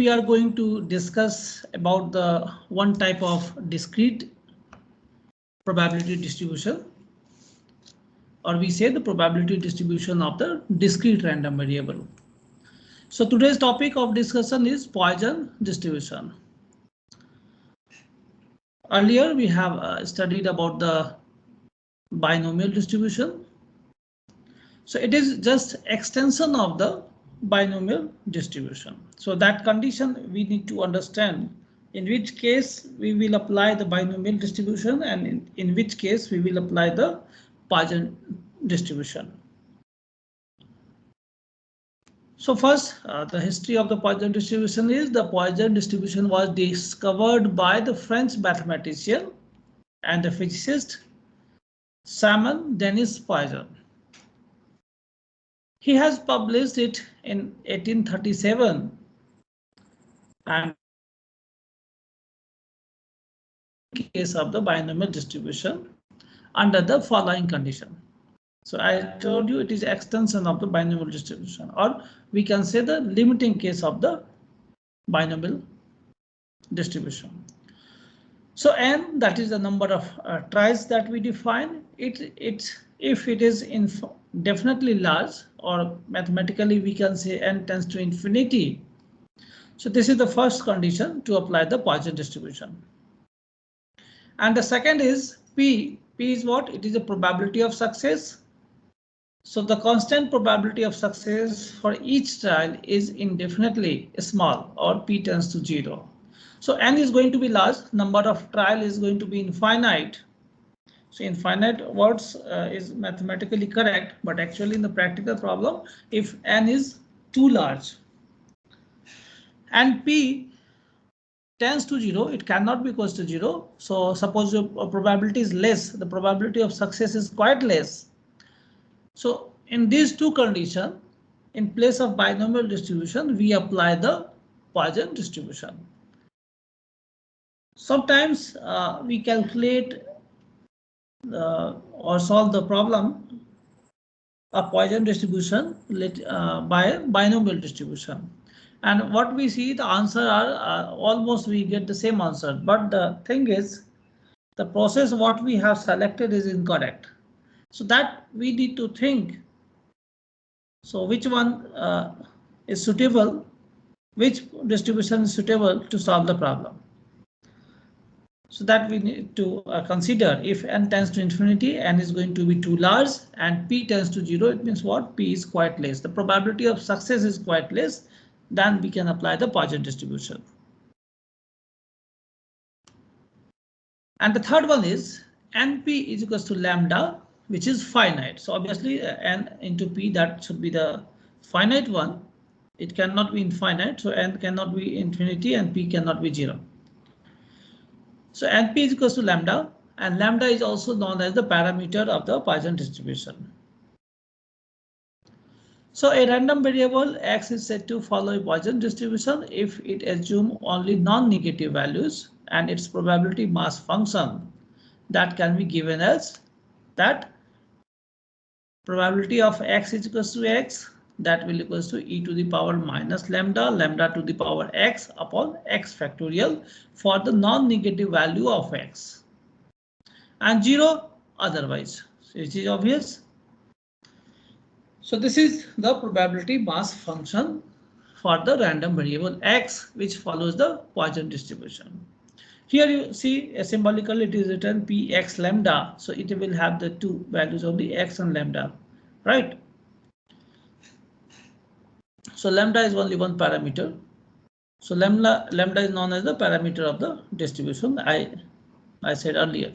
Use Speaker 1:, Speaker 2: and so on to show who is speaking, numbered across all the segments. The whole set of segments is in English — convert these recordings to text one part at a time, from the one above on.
Speaker 1: we are going to discuss about the one type of discrete probability distribution, or we say the probability distribution of the discrete random variable. So today's topic of discussion is Poisson distribution. Earlier we have studied about the binomial distribution. So it is just extension of the binomial distribution. So that condition we need to understand in which case we will apply the binomial distribution and in which case we will apply the Poisson distribution. So first, the history of the Poisson distribution is the Poisson distribution was discovered by the French mathematician and the physicist Simon Denis Poisson. He has published it in 1837 and case of the binomial distribution under the following condition. So I told you it is extension of the binomial distribution, or we can say the limiting case of the binomial distribution. So n, that is the number of tries that we define. If it is definitely large, or mathematically we can say n tends to infinity. So this is the first condition to apply the Poisson distribution. And the second is P. P is what? It is a probability of success. So the constant probability of success for each trial is indefinitely small, or P tends to 0. So n is going to be large, number of trial is going to be infinite. So infinite words is mathematically correct, but actually in the practical problem, if n is too large and P tends to 0, it cannot be equals to 0. So suppose your probability is less, the probability of success is quite less. So in these two conditions, in place of binomial distribution, we apply the Poisson distribution. Sometimes we calculate or solve the problem of Poisson distribution by binomial distribution. And what we see, the answer are almost we get the same answer. But the thing is, the process what we have selected is incorrect. So that we need to think. So which one is suitable? Which distribution is suitable to solve the problem? So that we need to consider. If n tends to infinity, n is going to be too large, and P tends to 0, it means what? P is quite less. The probability of success is quite less. Then we can apply the Poisson distribution. And the third one is NP is equals to lambda, which is finite. So obviously n into P, that should be the finite one. It cannot be infinite, so n cannot be infinity and P cannot be 0. So NP is equals to lambda, and lambda is also known as the parameter of the Poisson distribution. So a random variable x is said to follow a Poisson distribution if it assumes only non-negative values and its probability mass function that can be given as that probability of x is equals to x, that will equals to e to the power minus lambda, lambda to the power x upon x factorial for the non-negative value of x, and 0 otherwise. So it is obvious. So this is the probability mass function for the random variable x, which follows the Poisson distribution. Here you see symbolically it is written px lambda, so it will have the two values only, x and lambda, right? So lambda is only one parameter. So lambda is known as the parameter of the distribution, I said earlier.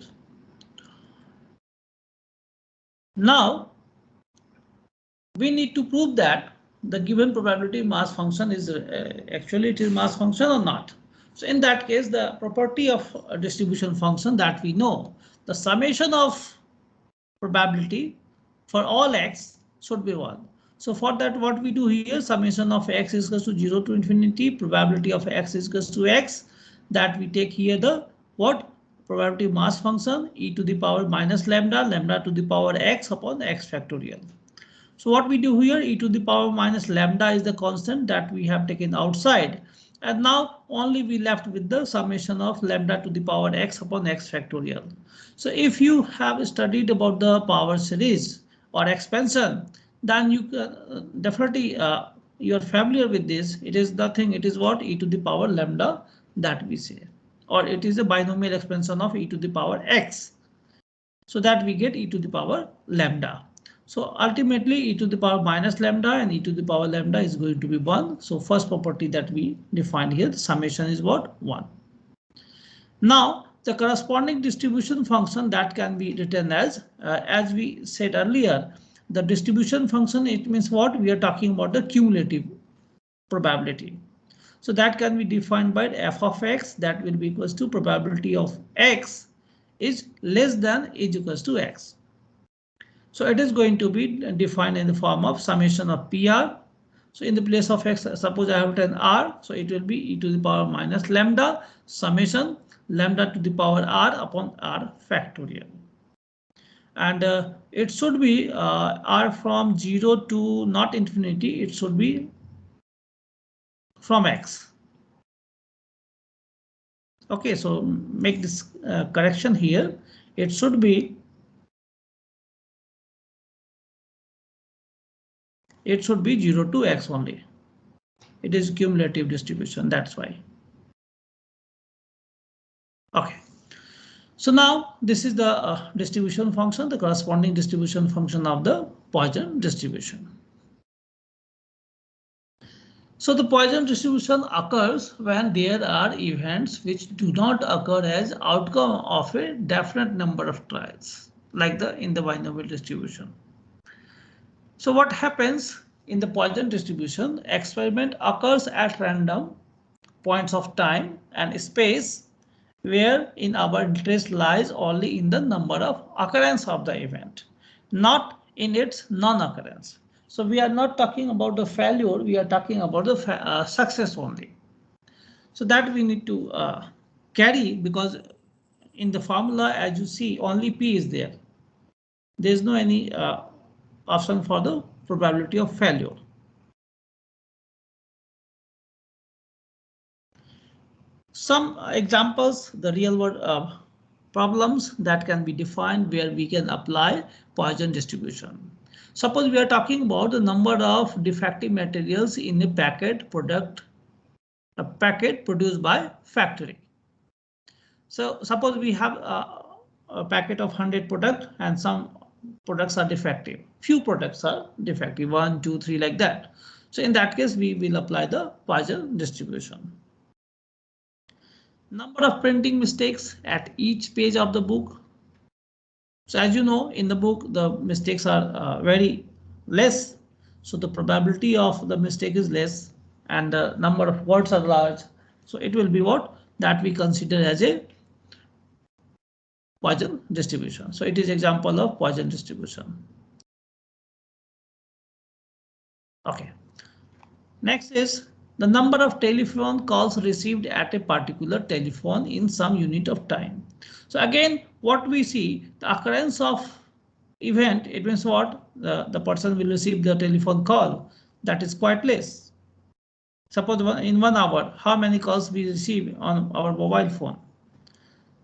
Speaker 1: Now we need to prove that the given probability mass function is actually it is mass function or not. So in that case, the property of a distribution function that we know, the summation of probability for all x should be 1. So for that, what we do here, summation of x is equals to 0 to infinity, probability of x is equals to x, that we take here the what? Probability mass function e to the power minus lambda, lambda to the power x upon x factorial. So what we do here, e to the power minus lambda is the constant that we have taken outside, And now only we left with the summation of lambda to the power x upon x factorial. So if you have studied about the power series or expansion, then you definitely you are familiar with this. It is nothing. It is what e to the power lambda that we say, or it is a binomial expansion of e to the power x. So that we get e to the power lambda. So ultimately e to the power minus lambda and e to the power lambda is going to be 1. So first property that we defined here, the summation is what? 1. Now the corresponding distribution function that can be written as we said earlier, the distribution function, it means what? We are talking about the cumulative probability. So that can be defined by f of x, that will be equals to probability of x is less than is equals to x. So it is going to be defined in the form of summation of PR. So in the place of x, suppose I have written r, so it will be e to the power minus lambda summation lambda to the power r upon r factorial. And it should be r from 0 to not infinity, it should be from x. Okay, so make this correction here. It should be 0 to x only. It is cumulative distribution, that's why. Okay, so now this is the distribution function, the corresponding distribution function of the Poisson distribution. So the Poisson distribution occurs when there are events which do not occur as outcome of a definite number of trials, like in the binomial distribution. So what happens in the Poisson distribution? Experiment occurs at random points of time and space, where in our interest lies only in the number of occurrence of the event, not in its non-occurrence. So we are not talking about the failure, we are talking about the success only. So that we need to carry, because in the formula, as you see, only P is there. There is no any option for the probability of failure. Some examples, the real world problems that can be defined where we can apply Poisson distribution. Suppose we are talking about the number of defective materials in a packet produced by factory. So suppose we have a packet of 100 product and some products are defective. Few products are defective, 1, 2, 3 like that. So in that case, we will apply the Poisson distribution. Number of printing mistakes at each page of the book. So as you know, in the book, the mistakes are very less. So the probability of the mistake is less and the number of words are large. So it will be what that we consider as a Poisson distribution. So it is example of Poisson distribution. Okay. Next is the number of telephone calls received at a particular telephone in some unit of time. So again, what we see, the occurrence of event, it means what the person will receive the telephone call, that is quite less. Suppose in 1 hour, how many calls we receive on our mobile phone?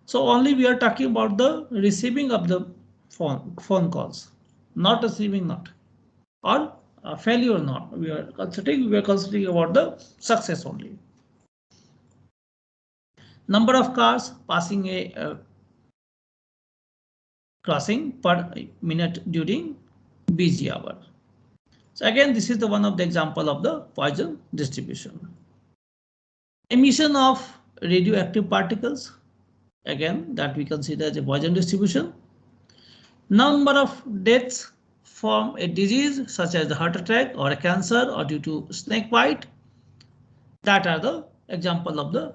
Speaker 1: So only we are talking about the receiving of the phone calls, not receiving not, or failure or not. We are considering about the success only. Number of cars passing a crossing per minute during busy hour. So again, this is the one of the example of the Poisson distribution. Emission of radioactive particles, again that we consider as a Poisson distribution. Number of deaths from a disease such as the heart attack or a cancer or due to snake bite, that are the example of the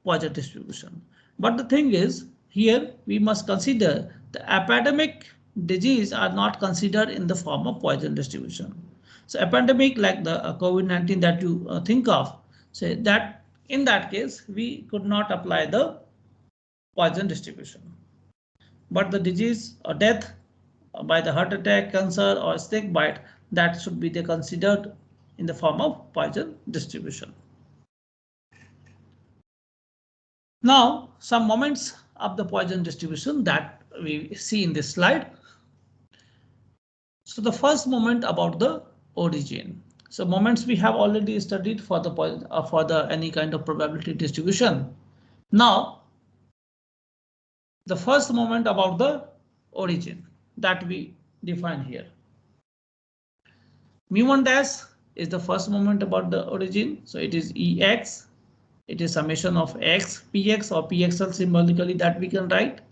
Speaker 1: Poisson distribution. But the thing is, here we must consider the epidemic disease are not considered in the form of Poisson distribution. So epidemic like the COVID-19 that you think of, say that in that case we could not apply the Poisson distribution. But the disease or death by the heart attack, cancer or snake bite, that should be considered in the form of Poisson distribution. Now some moments of the Poisson distribution that we see in this slide. So the first moment about the origin. So moments we have already studied for the any kind of probability distribution. Now the first moment about the origin that we define here. Mu1 dash is the first moment about the origin. So it is Ex. It is summation of x px or pxl symbolically that we can write.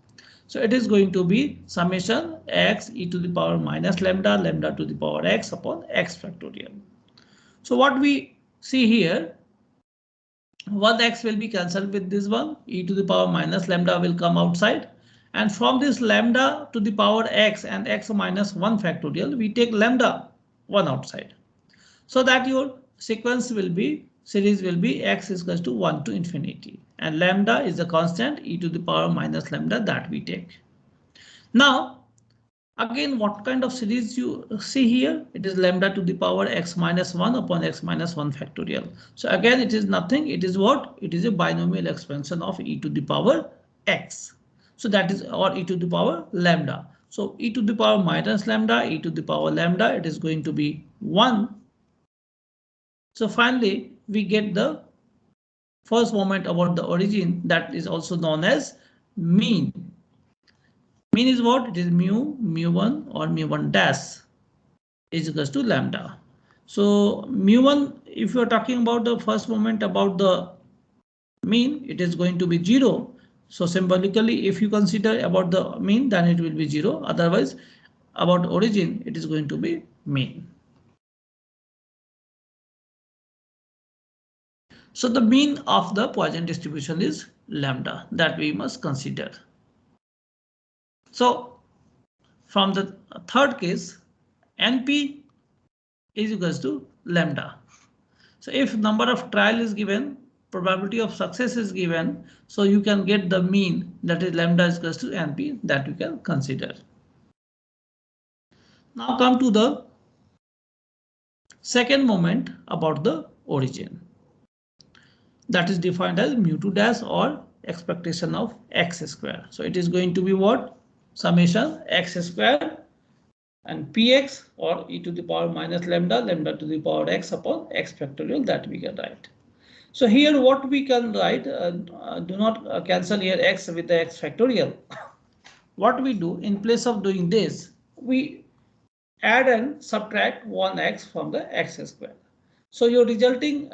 Speaker 1: So it is going to be summation x e to the power minus lambda lambda to the power x upon x factorial. So what we see here, one x will be cancelled with this one, e to the power minus lambda will come outside, and from this lambda to the power x and x minus 1 factorial we take lambda 1 outside, so that your sequence will be series will be x is equals to 1 to infinity, and lambda is the constant e to the power minus lambda that we take. Now again, what kind of series you see here? It is lambda to the power x minus 1 upon x minus 1 factorial. So again, it is nothing. It is what? It is a binomial expansion of e to the power x. So that is, or e to the power lambda. So e to the power minus lambda, e to the power lambda, it is going to be 1. So finally, we get the first moment about the origin, that is also known as mean. Mean is what? It is mu1 or mu1 dash is equals to lambda. So mu1, if you are talking about the first moment about the mean, it is going to be 0. So symbolically, if you consider about the mean, then it will be 0. Otherwise, about origin, it is going to be mean. So the mean of the Poisson distribution is lambda that we must consider. So from the third case, NP is equals to lambda. So if number of trial is given, probability of success is given, so you can get the mean, that is lambda is equals to NP, that you can consider. Now come to the second moment about the origin. That is defined as mu2 dash or expectation of x square. So it is going to be what? Summation x square and px or e to the power minus lambda lambda to the power x upon x factorial that we can write. So here what we can write, do not cancel here x with the x factorial. What we do in place of doing this, we add and subtract 1x from the x square. So your resulting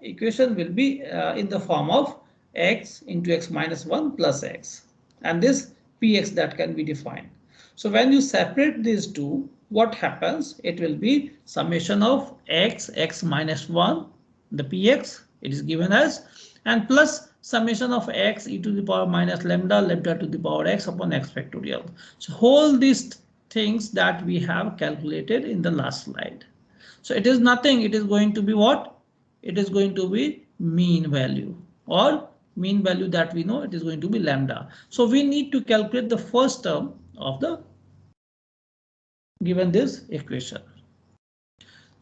Speaker 1: equation will be in the form of x into x minus 1 plus x, and this px that can be defined. So when you separate these two, what happens? It will be summation of x minus 1, the px it is given as, and plus summation of x e to the power minus lambda lambda to the power x upon x factorial. So whole these things that we have calculated in the last slide. So it is nothing. It is going to be what? It is going to be mean value, or mean value that we know, it is going to be lambda. So we need to calculate the first term of the given this equation.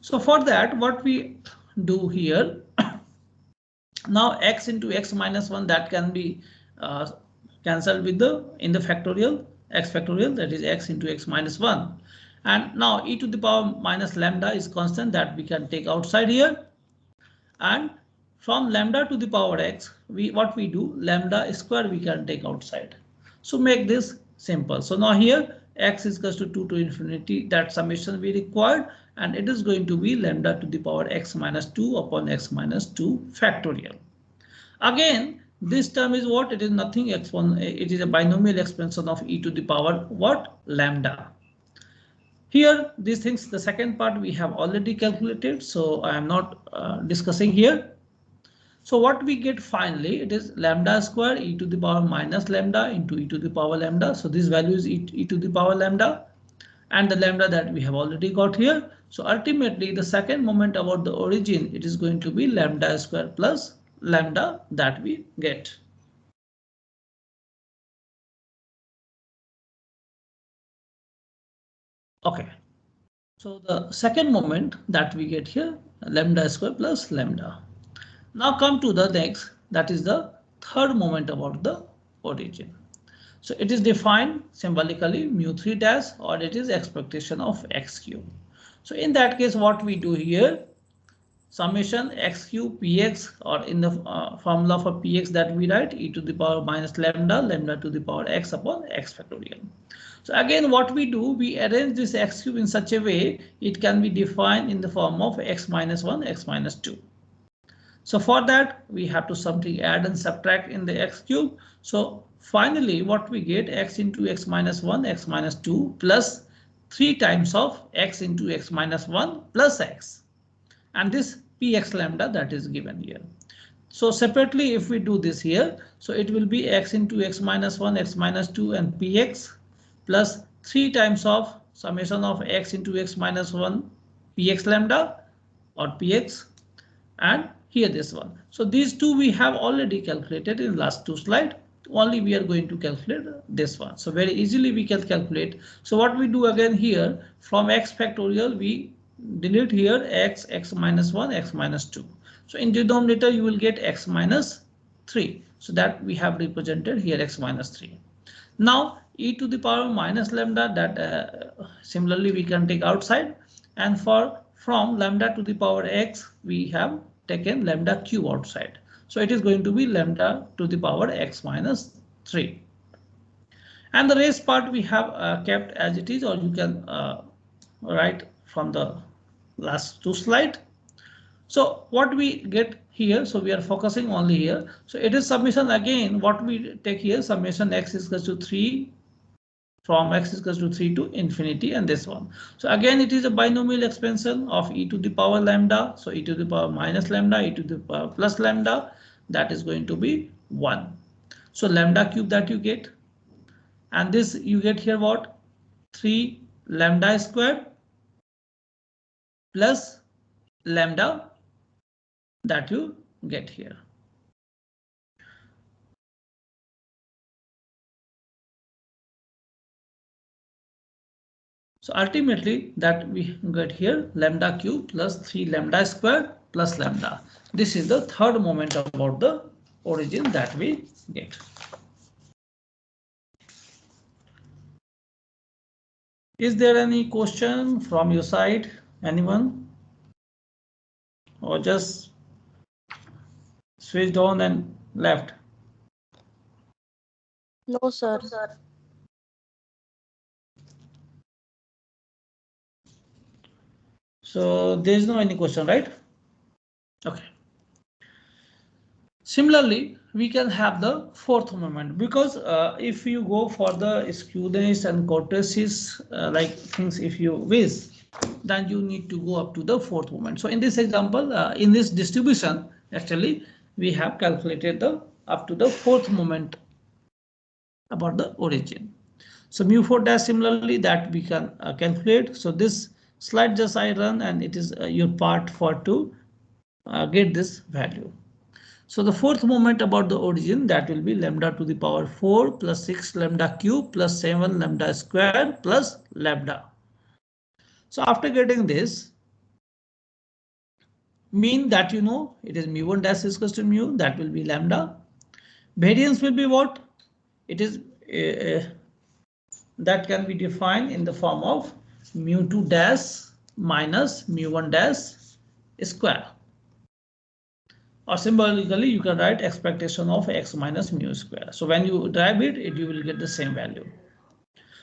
Speaker 1: So for that, what we do here, now x into x minus 1 that can be cancelled with the in the factorial x factorial, that is x into x minus 1. And now e to the power minus lambda is constant that we can take outside here. And from lambda to the power x, what we do, lambda square we can take outside. So make this simple. So now here x is equals to 2 to infinity, that summation we required, and it is going to be lambda to the power x minus 2 upon x minus 2 factorial. Again, this term is what? It is nothing, it is a binomial expansion of e to the power what? Lambda. Here, these things, the second part we have already calculated, so I am not discussing here. So what we get finally, it is lambda square e to the power minus lambda into e to the power lambda. So this value is e to the power lambda, and the lambda that we have already got here. So ultimately, the second moment about the origin, it is going to be lambda square plus lambda that we get. Okay, so the second moment that we get here, lambda square plus lambda. Now come to the next, that is the third moment about the origin. So it is defined symbolically mu3 dash, or it is expectation of x cube. So in that case, what we do here, summation x cube px, or in the formula for px that we write e to the power minus lambda, lambda to the power x upon x factorial. So again, what we do, we arrange this x cube in such a way it can be defined in the form of x minus 1, x minus 2. So for that, we have to something add and subtract in the x cube. So finally, what we get, x into x minus 1, x minus 2 plus 3 times of x into x minus 1 plus x. And this px lambda that is given here. So separately, if we do this here, so it will be x into x minus 1, x minus 2 and px plus 3 times of summation of x into x minus 1 px lambda or px, and here this one. So these two we have already calculated in last two slides. Only we are going to calculate this one. So very easily we can calculate. So what we do again here, from x factorial we delete here x, x minus 1, x minus 2. So in denominator you will get x minus 3. So that we have represented here x minus 3. Now e to the power minus lambda, that similarly we can take outside, and from lambda to the power x we have taken lambda cube outside. So it is going to be lambda to the power x minus 3. And the rest part we have kept as it is, or you can write from the last two slides. So what we get here, so we are focusing only here. So it is summation again, what we take here, summation x is equal to 3 from x is equal to 3 to infinity, and this one. So again, it is a binomial expansion of e to the power lambda. So e to the power minus lambda, e to the power plus lambda, that is going to be 1. So lambda cube that you get, and this you get here what, 3 lambda squared plus lambda that you get here. So ultimately that we get here lambda cube plus 3 lambda squared plus lambda. This is the third moment about the origin that we get. Is there any question from your side? Anyone? Or just switched on and left?
Speaker 2: No, sir.
Speaker 1: So there is no any question, right? Okay. Similarly, we can have the fourth moment, because if you go for the skewness and cortices like things, if you wish, then you need to go up to the fourth moment. So in this example, in this distribution, actually we have calculated the up to the fourth moment about the origin. So mu4 dash similarly that we can calculate. So this slide just I run, and it is your part for to get this value. So the fourth moment about the origin, that will be lambda to the power 4 plus 6 lambda cube plus 7 lambda square plus lambda. So after getting this, mean that you know it is mu1 dash is equal to mu, that will be lambda. Variance will be what? It is that can be defined in the form of mu2 dash minus mu1 dash square. Or symbolically, you can write expectation of x minus mu square. So when you derive it, you will get the same value.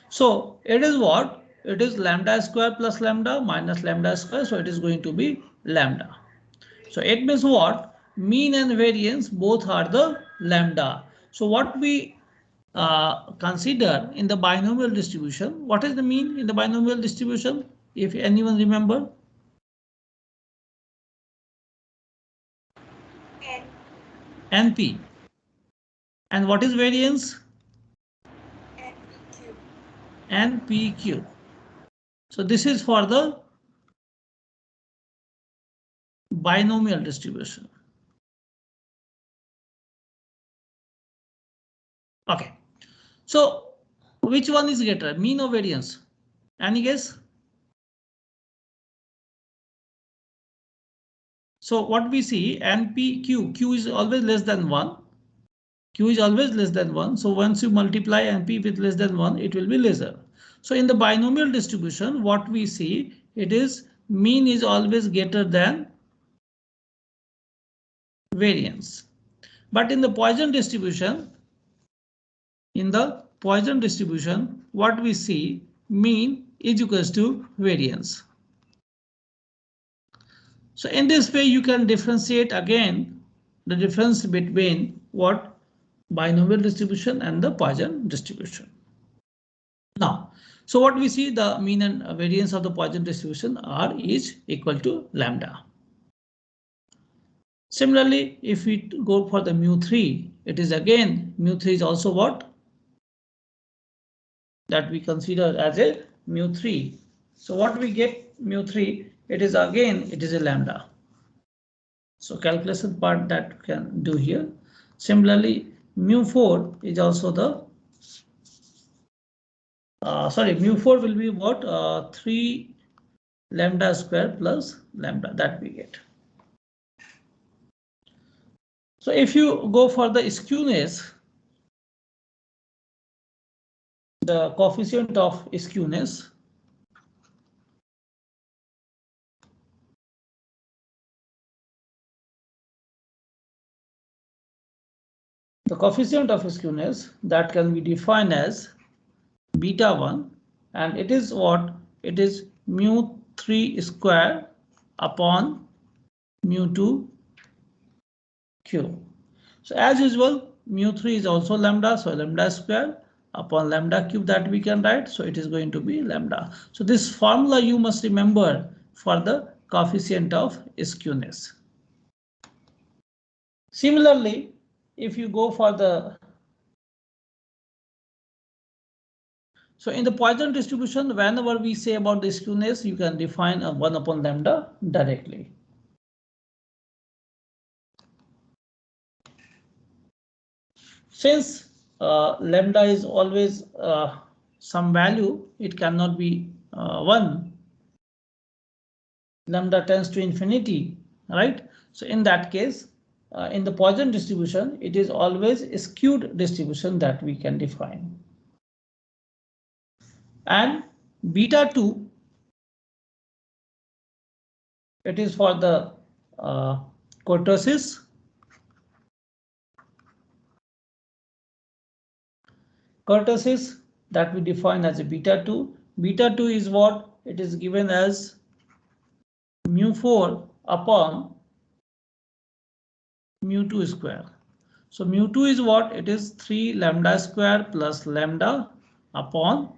Speaker 1: So it is what? It is lambda square plus lambda minus lambda square. So it is going to be lambda. So it means what? Mean and variance both are the lambda. So what we consider in the binomial distribution, what is the mean in the binomial distribution? If anyone remember? NP. And what is variance? NPQ. So this is for the binomial distribution. Okay. So which one is greater, mean or variance? Any guess? So what we see, NPQ, Q is always less than 1. Q is always less than 1. So once you multiply NP with less than 1, it will be lesser. So in the binomial distribution, what we see, it is mean is always greater than variance. But in the Poisson distribution, what we see, mean is equals to variance. So in this way, you can differentiate again the difference between what binomial distribution and the Poisson distribution. Now, so what we see, the mean and variance of the Poisson distribution R is equal to lambda. Similarly, if we go for the mu3, it is again mu3 is also what that we consider as a mu3. So what we get mu3, it is a lambda. So calculation part that we can do here. Similarly, mu4 is also the mu4 will be what 3 lambda square plus lambda that we get. So if you go for the skewness, the coefficient of skewness, that can be defined as beta 1, and it is what? It is mu3 square upon mu2 Q. So as usual, mu3 is also lambda, so lambda square upon lambda cube that we can write. So it is going to be lambda. So this formula you must remember for the coefficient of skewness. Similarly, if you go for the in the Poisson distribution, whenever we say about the skewness, you can define a 1 upon lambda directly. Since lambda is always some value, it cannot be 1. Lambda tends to infinity, right? So in that case, in the Poisson distribution, it is always a skewed distribution that we can define. And beta 2, it is for the kurtosis. Kurtosis that we define as a beta 2. Beta 2 is what? It is given as mu4 upon mu2 square. So mu2 is what? It is 3 lambda square plus lambda upon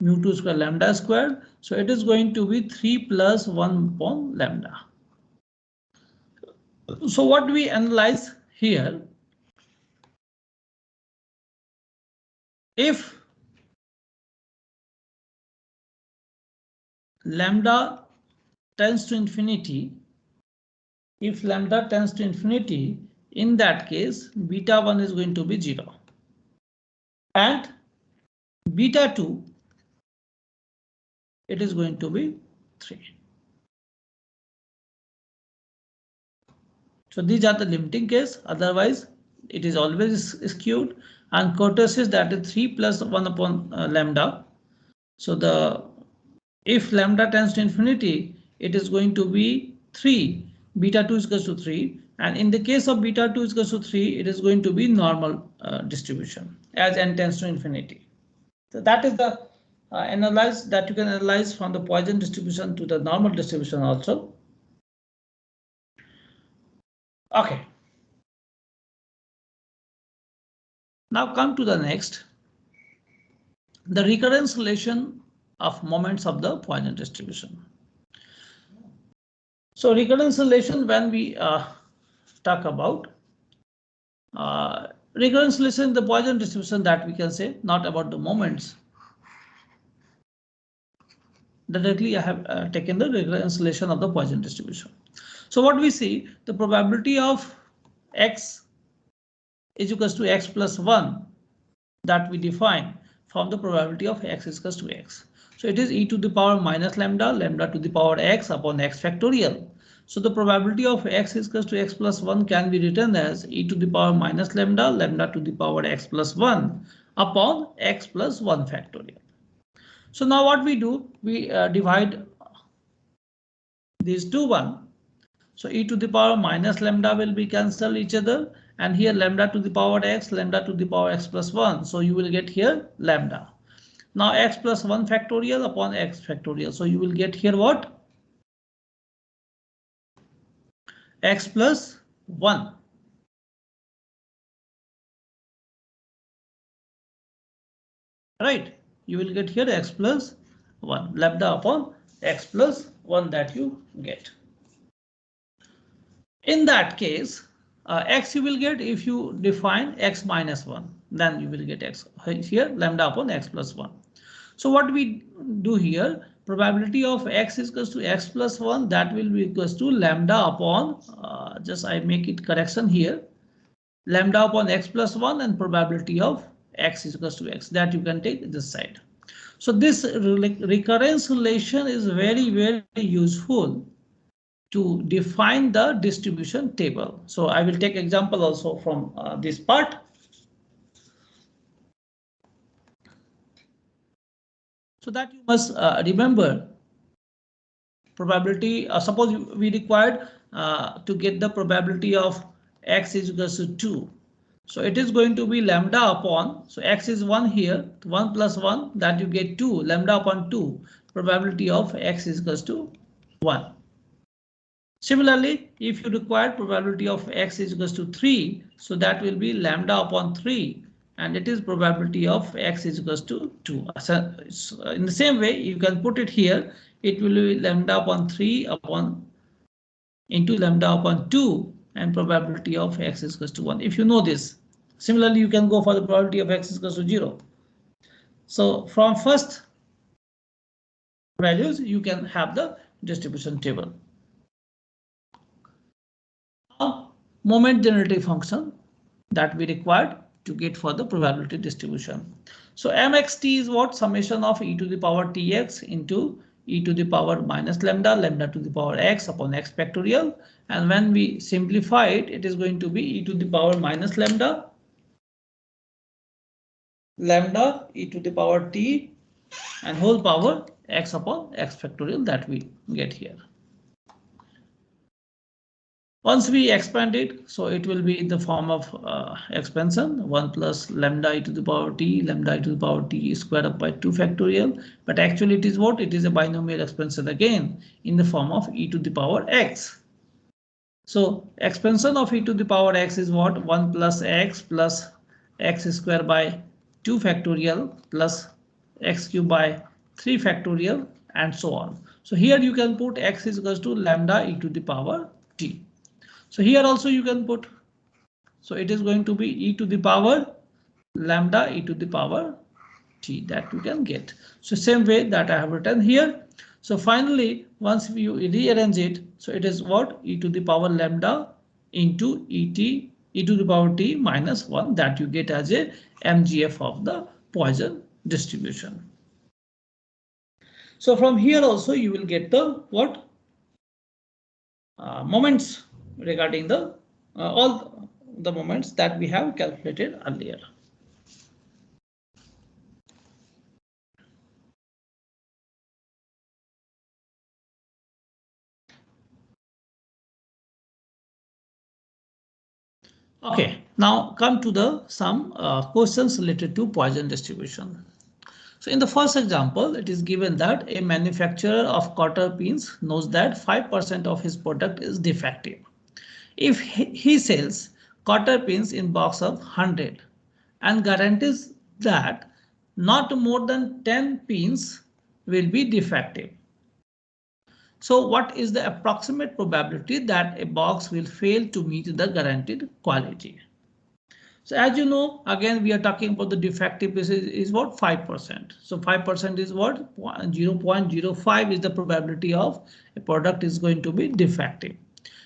Speaker 1: mu2 square lambda square. So it is going to be 3 plus 1 upon lambda. So what we analyze here, if lambda tends to infinity, in that case, beta 1 is going to be 0. And beta 2, it is going to be 3. So these are the limiting case, otherwise it is always skewed, and kurtosis that is 3 plus 1 upon lambda. So if lambda tends to infinity, it is going to be 3. Beta 2 is equal to 3. And in the case of beta 2 is equal to 3, it is going to be normal distribution as n tends to infinity. So that is the analyze that you can analyze from the Poisson distribution to the normal distribution also. Okay. Now come to the next. The recurrence relation of moments of the Poisson distribution. So recurrence relation, when we talk about recurrence relation in the Poisson distribution, that we can say not about the moments. Directly I have taken the recurrence relation of the Poisson distribution. So what we see, the probability of x is equals to x plus 1 that we define from the probability of x is equals to x. So it is e to the power minus lambda, lambda to the power x upon x factorial. So the probability of x is equal to x plus 1 can be written as e to the power minus lambda, lambda to the power x plus 1 upon x plus 1 factorial. So now what we do, we divide these two one. So e to the power minus lambda will be cancel each other, and here lambda to the power x, lambda to the power x plus 1. So you will get here lambda. Now x plus 1 factorial upon x factorial. So you will get here what? X plus 1. Right? You will get here x plus 1, lambda upon x plus 1 that you get. In that case, x you will get if you define x minus 1, then you will get x here lambda upon x plus 1. So what we do here, probability of x is equals to x plus 1, that will be equals to lambda upon, just I make it correction here, lambda upon x plus 1, and probability of x is equals to x, that you can take this side. So this recurrence relation is very, very useful to define the distribution table. So I will take example also from this part. So that you must remember probability. Suppose we required to get the probability of x is equals to 2. So it is going to be lambda upon, so x is 1 here, 1 plus 1, that you get 2, lambda upon 2, probability of x is equals to 1. Similarly, if you require probability of x is equals to 3, so that will be lambda upon 3, and it is probability of x is equals to 2. So in the same way, you can put it here, it will be lambda upon 3 upon into lambda upon 2, and probability of x is equals to 1. If you know this, similarly, you can go for the probability of x is equals to 0. So from first values, you can have the distribution table. Moment generative function that we required to get for the probability distribution. So mxt is what? Summation of e to the power tx into e to the power minus lambda, lambda to the power x upon x factorial. And when we simplify it, it is going to be e to the power minus lambda, lambda e to the power t and whole power x upon x factorial that we get here. Once we expand it, so it will be in the form of expansion 1 plus lambda e to the power t, lambda e to the power t squared up by 2 factorial. But actually it is what? It is a binomial expansion again in the form of e to the power x. So expansion of e to the power x is what? 1 plus x squared by 2 factorial plus x cubed by 3 factorial and so on. So here you can put x is equals to lambda e to the power t. So here also you can put, so it is going to be e to the power lambda e to the power t that you can get. So same way that I have written here. So finally, once you rearrange it, so it is what? E to the power lambda into e to the power t minus 1 that you get as a MGF of the Poisson distribution. So from here also you will get the what? Moments regarding the all the moments that we have calculated earlier. Okay, now come to the some questions related to Poisson distribution. So in the first example, it is given that a manufacturer of cotter pins knows that 5% of his product is defective. If he sells cotter pins in box of 100 and guarantees that not more than 10 pins will be defective. So what is the approximate probability that a box will fail to meet the guaranteed quality? So as you know, again, we are talking about the defective pieces is what? 5%. So 5% is what? 0.05 is the probability of a product is going to be defective.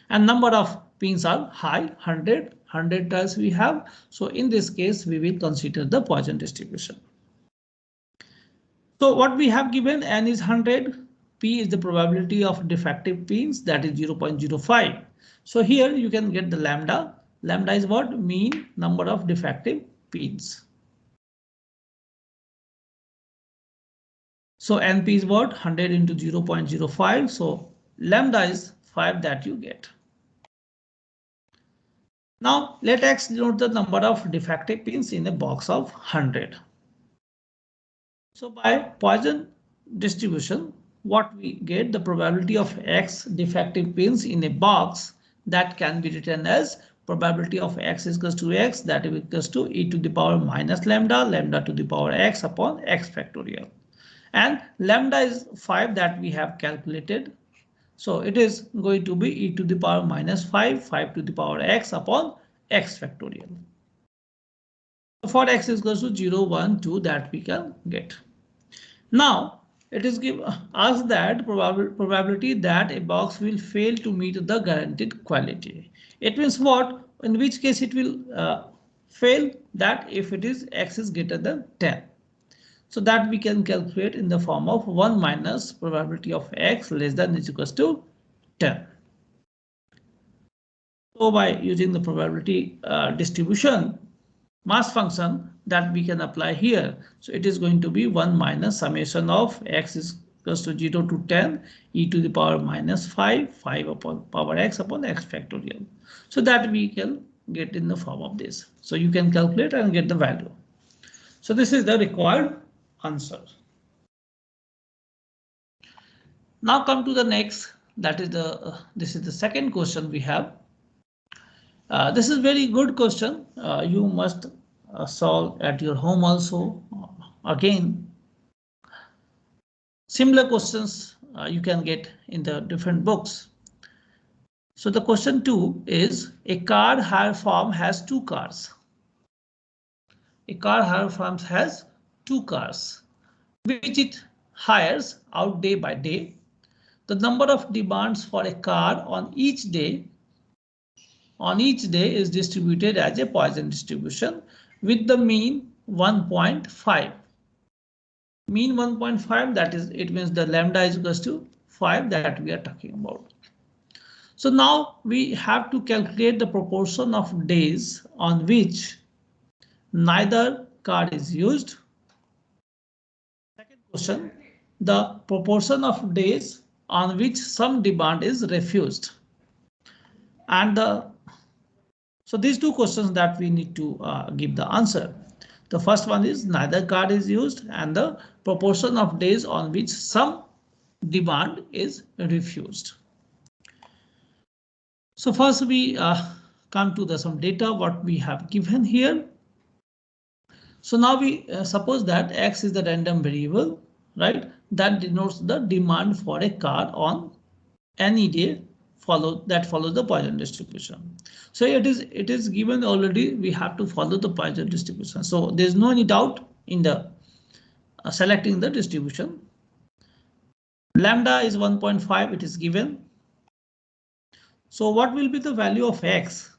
Speaker 1: And number of pins are high, 100 tiles we have. So in this case, we will consider the Poisson distribution. So what we have given n is 100, P is the probability of defective pins, that is 0.05. So here you can get the lambda. Lambda is what? Mean number of defective pins. So NP is what? 100 into 0.05. So lambda is 5 that you get. Now let X denote the number of defective pins in a box of 100. So by Poisson distribution, what we get, the probability of X defective pins in a box, that can be written as probability of X is equals to X, that is equals to e to the power minus lambda, lambda to the power X upon X factorial. And lambda is 5 that we have calculated. So it is going to be e to the power minus 5, 5 to the power X upon X factorial. For X is equals to 0, 1, 2 that we can get. Now it is give us that probability that a box will fail to meet the guaranteed quality. It means what? In which case it will fail, that if it is X is greater than 10. So that we can calculate in the form of 1 minus probability of X less than is equals to 10. So by using the probability distribution mass function that we can apply here. So it is going to be 1 minus summation of X is equals to 0 to 10 e to the power minus 5, 5 upon power X upon X factorial. So that we can get in the form of this. So you can calculate and get the value. So this is the required answer. Now come to the next, that is this is the second question we have. This is very good question. You must solve at your home also. Again, similar questions you can get in the different books. So the question 2 is, a car hire firm has 2 cars. A car hire firm has 2 cars, which it hires out day by day. The number of demands for a car on each day is distributed as a Poisson distribution with the mean 1.5. Mean 1.5, that is, it means the lambda is equals to 5 that we are talking about. So now we have to calculate the proportion of days on which neither car is used. Second question, the proportion of days on which some demand is refused. And so these 2 questions that we need to give the answer. The first one is neither card is used and the proportion of days on which some demand is refused. So first we come to some data what we have given here. So now we suppose that X is the random variable, right? That denotes the demand for a car on any day that follows the Poisson distribution. So it is given already. We have to follow the Poisson distribution. So there's no any doubt in the selecting the distribution. Lambda is 1.5. It is given. So what will be the value of X?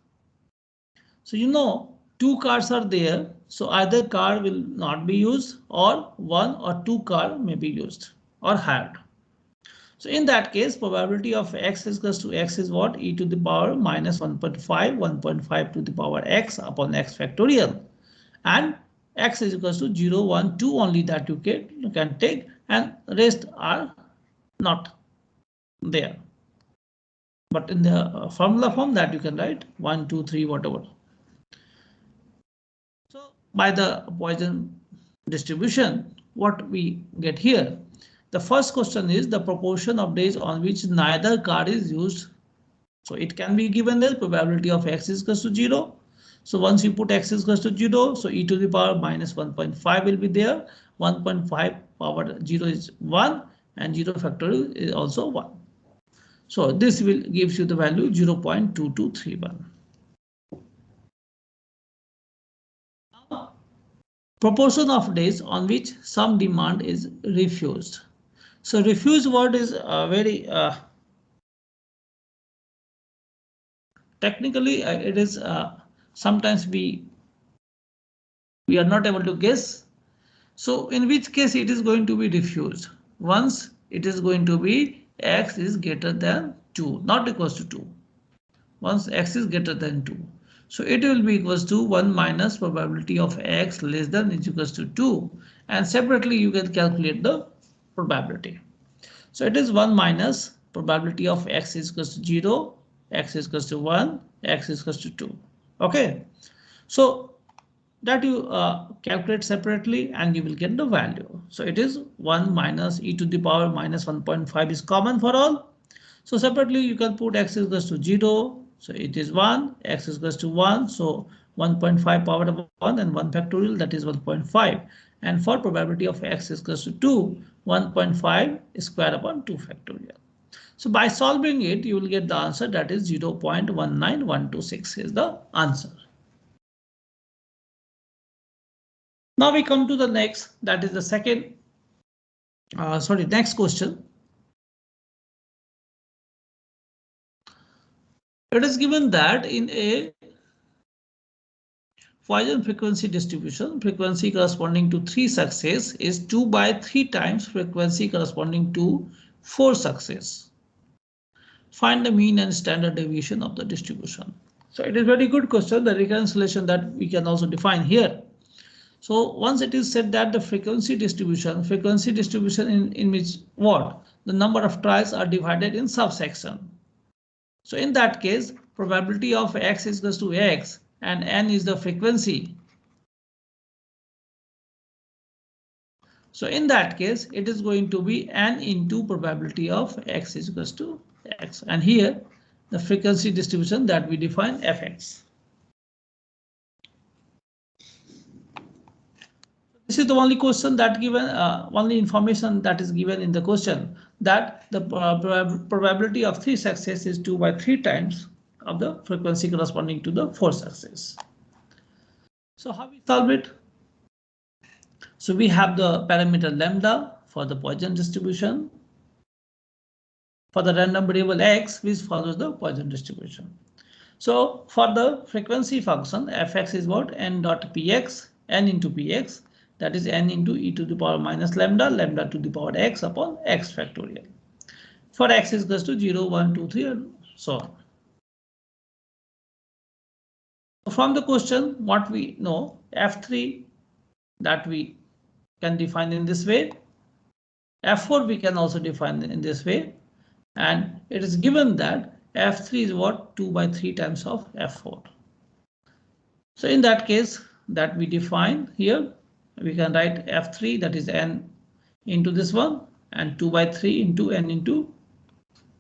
Speaker 1: So you know 2 cars are there. So either car will not be used or 1 or 2 car may be used or hired. So in that case, probability of X is equals to X is what? E to the power minus 1.5, 1.5 to the power X upon X factorial. And X is equals to 0, 1, 2 only that you can take, and rest are not there. But in the formula form that you can write 1, 2, 3, whatever. So by the Poisson distribution, what we get here? The first question is the proportion of days on which neither card is used. So it can be given as probability of X is equals to 0. So once you put X is equals to 0, so e to the power minus 1.5 will be there. 1.5 power 0 is 1 and 0 factorial is also 1. So this will gives you the value 0.2231. Proportion of days on which some demand is refused. So refuse word is very technically it is sometimes we are not able to guess. So in which case it is going to be refused? Once it is going to be x is greater than 2, not equals to 2. Once x is greater than 2. So it will be equals to 1 minus probability of x less than is equals to 2. And separately you can calculate the probability. So it is 1 minus probability of x is equals to 0, x is equals to 1, x is equals to 2. Okay. So that you calculate separately and you will get the value. So it is 1 minus e to the power minus 1.5 is common for all. So separately you can put x is equals to 0. So it is 1, x is equals to 1. So 1.5 power of 1 and 1 factorial, that is 1.5. And for probability of x is equals to 2, 1.5 square upon 2 factorial. So by solving it, you will get the answer, that is 0.19126 is the answer. Now we come to the next, that is the second, next question. It is given that in a Poisson frequency distribution, frequency corresponding to 3 success is 2 by 3 times frequency corresponding to 4 success. Find the mean and standard deviation of the distribution. So it is very good question, the reconciliation that we can also define here. So once it is said that the frequency distribution in which what? The number of trials are divided in subsection. So in that case, probability of x is equals to x and n is the frequency. So in that case, it is going to be n into probability of x is equals to x. And here the frequency distribution that we define fx. This is the only question that given, only information that is given in the question, that the probability of 3 success is 2 by 3 times of the frequency corresponding to the 4 success. So how we solve it? So we have the parameter lambda for the Poisson distribution. For the random variable x, which follows the Poisson distribution. So for the frequency function, fx is what? N dot px, n into px. That is n into e to the power minus lambda, lambda to the power x upon x factorial. For x is equals to 0, 1, 2, 3 and so on. From the question, what we know, f3 that we can define in this way. f4 we can also define in this way. And it is given that f3 is what? 2 by 3 times of f4. So in that case that we define here, we can write f3, that is n into this one, and 2 by 3 into n into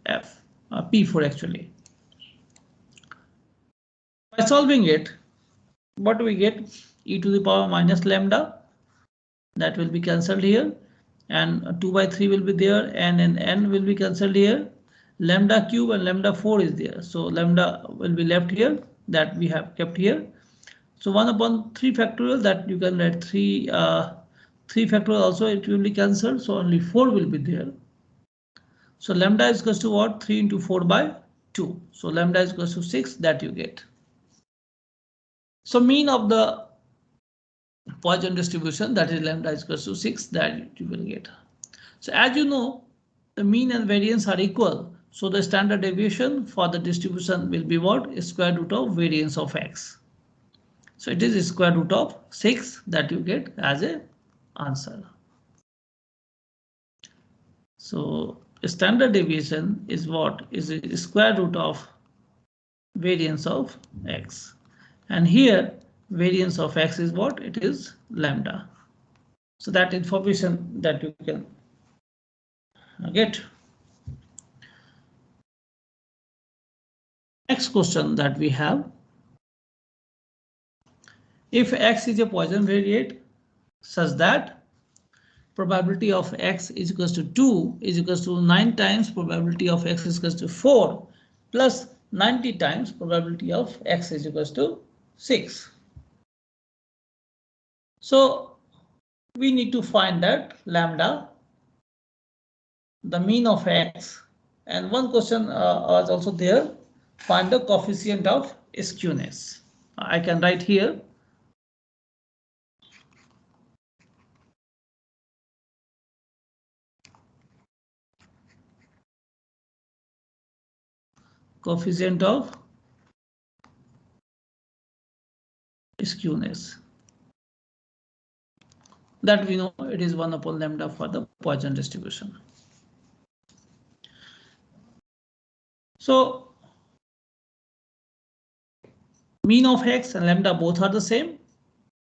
Speaker 1: p4 actually. By solving it, what do we get? E to the power minus lambda, that will be cancelled here, and 2 by 3 will be there, and n will be cancelled here. Lambda cube and lambda 4 is there, so lambda will be left here, that we have kept here. So 1 upon 3 factorial, that you can write 3 factorial also, it will be cancelled, so only 4 will be there. So lambda is equals to what? 3 into 4 by 2. So lambda is equals to 6, that you get. So mean of the Poisson distribution, that is lambda is equals to 6, that you will get. So as you know, the mean and variance are equal. So the standard deviation for the distribution will be what? Square root of variance of x. So it is square root of 6 that you get as a answer. So standard deviation is what? Is a square root of variance of x. And here variance of x is what? It is lambda. So that information that you can get. Next question that we have. If x is a Poisson variate such that probability of x is equals to 2 is equals to 9 times probability of x is equals to 4 plus 90 times probability of x is equals to 6. So we need to find that lambda, the mean of x, and one question was also there, find the coefficient of skewness. I can write here coefficient of skewness. That we know it is 1 upon lambda for the Poisson distribution. So mean of x and lambda both are the same,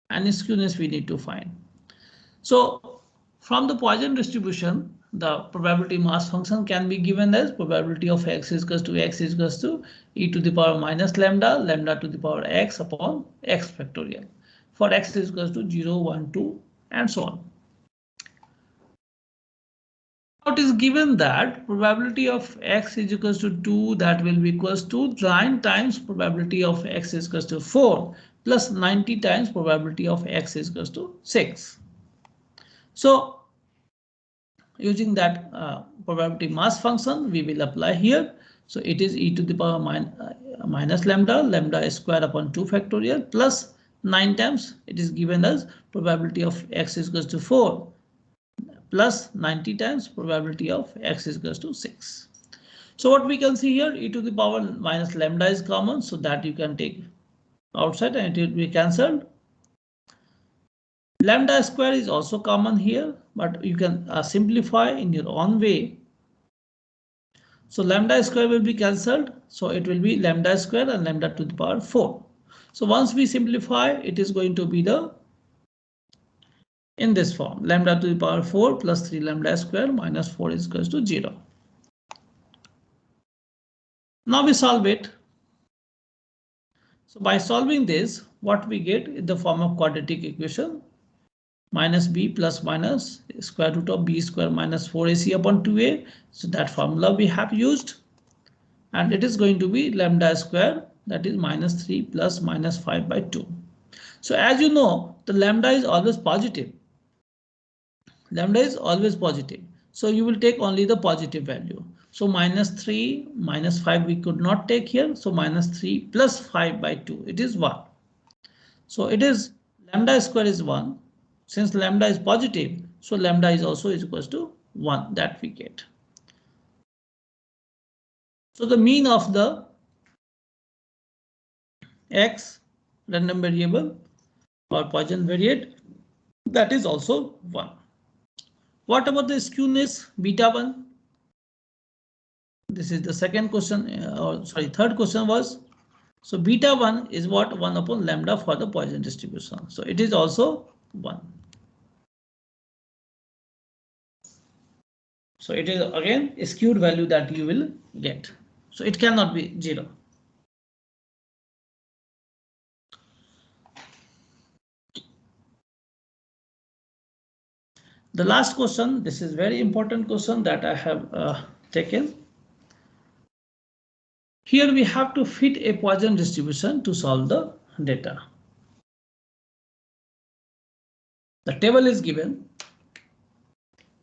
Speaker 1: and skewness we need to find. So from the Poisson distribution, the probability mass function can be given as probability of x is equals to e to the power minus lambda, lambda to the power x upon x factorial. For x is equals to 0, 1, 2, and so on. It is given that probability of x is equals to 2, that will be equals to 9 times probability of x is equals to 4 plus 90 times probability of x is equals to 6. So using that probability mass function, we will apply here. So it is e to the power minus lambda, lambda square upon 2 factorial plus 9 times it is given as probability of x is equals to 4 plus 90 times probability of x is equals to 6. So what we can see here, e to the power minus lambda is common, so that you can take outside and it will be cancelled. Lambda square is also common here, but you can simplify in your own way. So lambda square will be cancelled, so it will be lambda square and lambda to the power 4. So once we simplify, it is going to be the in this form, lambda to the power 4 plus 3 lambda square minus 4 is equals to 0. Now we solve it. So by solving this, what we get in the form of quadratic equation, minus b plus minus square root of b square minus 4ac upon 2a. So that formula we have used, and it is going to be lambda square, that is minus 3 plus minus 5 by 2. So as you know, the lambda is always positive. Lambda is always positive. So you will take only the positive value. So minus 3 minus 5 we could not take here. So minus 3 plus 5 by 2, it is 1. So it is lambda square is 1. Since lambda is positive, so lambda is also is equals to 1, that we get. So the mean of the x random variable or Poisson variate, that is also 1. What about the skewness beta 1? This is the second question, third question was. So beta 1 is what? 1 upon lambda for the Poisson distribution. So it is also 1. So it is again a skewed value that you will get. So it cannot be 0. The last question, this is very important question that I have taken. Here we have to fit a Poisson distribution to solve the data. The table is given.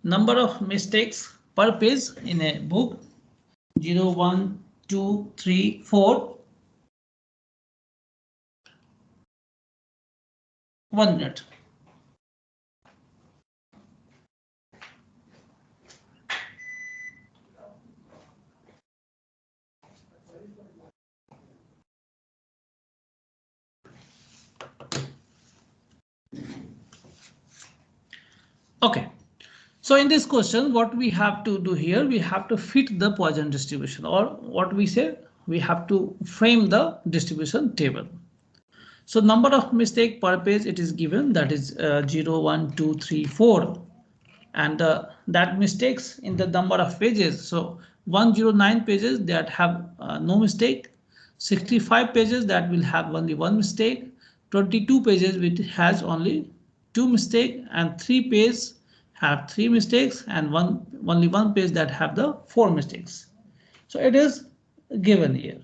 Speaker 1: Number of mistakes per page in a book 0, 1, 2, 3, 4. 1 minute. Okay. So in this question, what we have to do here, we have to fit the Poisson distribution, or what we say, we have to frame the distribution table. So number of mistake per page it is given, that is 0, 1, 2, 3, 4. And that mistakes in the number of pages. So 109 pages that have no mistake, 65 pages that will have only 1 mistake, 22 pages which has only 2 mistake, and 3 pages have 3 mistakes, and only 1 page that have the 4 mistakes. So it is given here.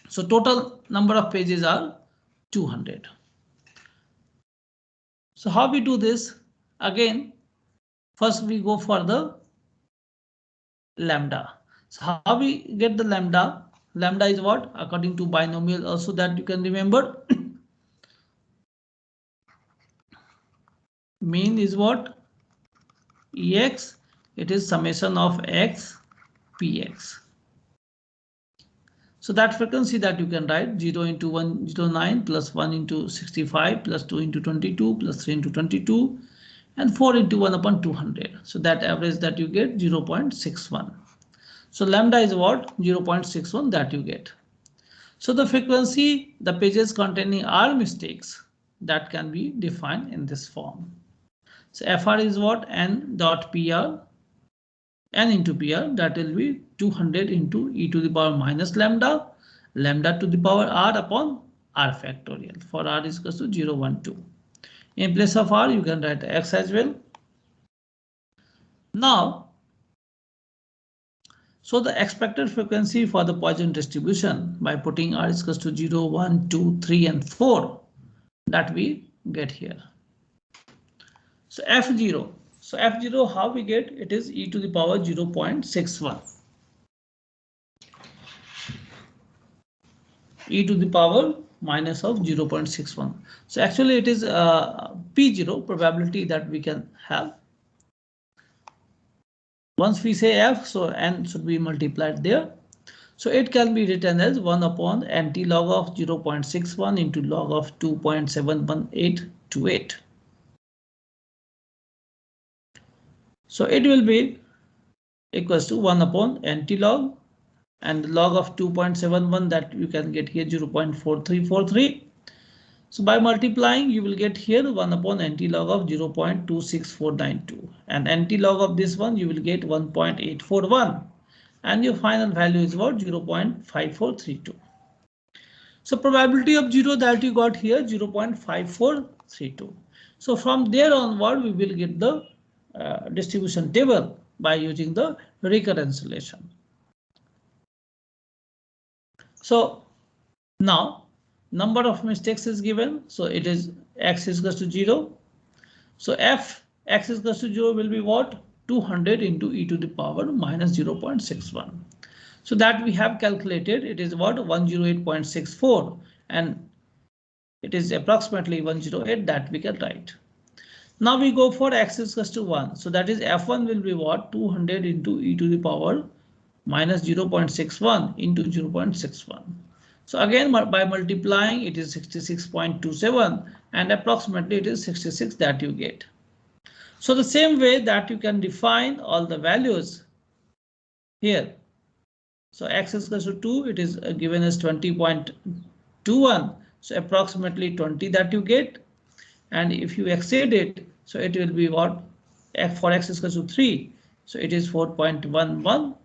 Speaker 1: So total number of pages are 200. So how we do this? Again, first we go for the lambda. So how we get the lambda? Lambda is what? According to binomial also, that you can remember. Mean is what? Ex. It is summation of x px. So that frequency that you can write 0 into 109 plus 1 into 65 plus 2 into 22 plus 3 into 22 and 4 into 1 upon 200. So that average that you get 0.61. So lambda is what? 0.61 that you get. So the frequency, the pages containing R mistakes that can be defined in this form. So FR is what? N dot PR, N into PR, that will be 200 into e to the power minus lambda, lambda to the power R upon R factorial. For R is equal to 0, 1, 2. In place of R, you can write X as well. Now, so the expected frequency for the Poisson distribution by putting R is equal to 0, 1, 2, 3, and 4 that we get here. So F0. So F0, how we get? It is e to the power 0.61. E to the power minus of 0.61. So actually it is P0 probability that we can have. Once we say F, so N should be multiplied there. So it can be written as 1 upon NT log of 0.61 into log of 2.71828. So it will be equals to 1 upon NT log and log of 2.71 that you can get here 0.4343. So by multiplying, you will get here 1 upon NT log of 0.26492 and NT log of this one you will get 1.841 and your final value is what? 0.5432. So probability of 0 that you got here 0.5432. So from there onward we will get the distribution table by using the recurrence relation. So now number of mistakes is given. So it is X is equal to 0. So F X is equal to 0 will be what? 200 into e to the power minus 0.61. So that we have calculated, it is what? 108.64 and it is approximately 108 that we can write. Now we go for X is equal to 1. So that is F1 will be what? 200 into e to the power minus 0.61 into 0.61. So again by multiplying it is 66.27 and approximately it is 66 that you get. So the same way that you can define all the values here. So X is equal to 2, it is given as 20.21. So approximately 20 that you get. And if you exceed it, so it will be what? F for X is equal to 3. So it is 4.11,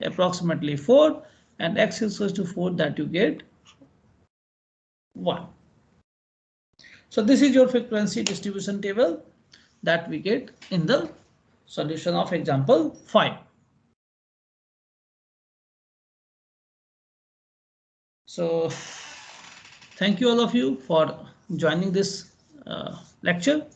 Speaker 1: approximately 4, and X is equal to 4 that you get 1. So this is your frequency distribution table that we get in the solution of example 5. So thank you all of you for joining this lecture.